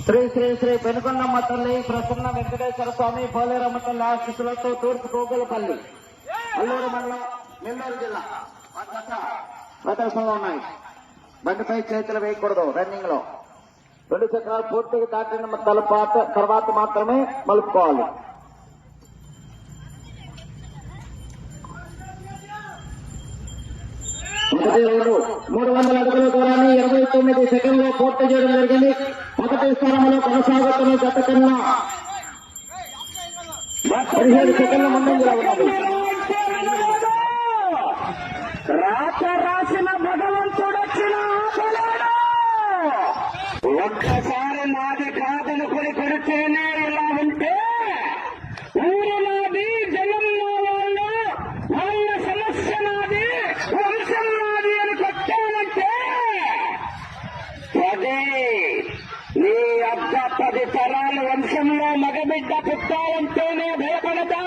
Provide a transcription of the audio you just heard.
శ్రీ శ్రీ శ్రీ పెనుకొండమ్మ తల్లి ప్రసన్న వెంకటేశ్వర స్వామి పోలేరమ్మ తల్లి ఆశీస్సులతో తూర్పు కోగులపల్లి అల్లూరు మండలం నెల్లూరు జిల్లా ప్రదర్శనలో ఉన్నాయి. బండిపై చేతులు వేయకూడదు. రన్నింగ్ లో 2 చక్రాలు పూర్తిగా దాటిన తర్వాత మాత్రమే మలుపుకోవాలి. మొదటి రౌండ్ 300 అడుగుల దూరాన్ని 29 సెకండ్లో పూర్తి చేయడం జరిగింది. మొదటి స్థానంలో కొనసాగుతున్న జత కన్నా 17 సెకండ్ల ముందంజలో ఉన్నది. రాసిన భగవంతుడొచ్చిన ఒక్కసారి నాది కాదనుకుని కొడితేనే ఇలా ఉంటే ఊరు నాది, జనం వాళ్ళు, వాళ్ళ సమస్య నాది, వంశం నాది అని కొట్టానంటే 10 తరాల వంశంలో మగబిడ్డ పుట్టాలంటేనే భయపడతా.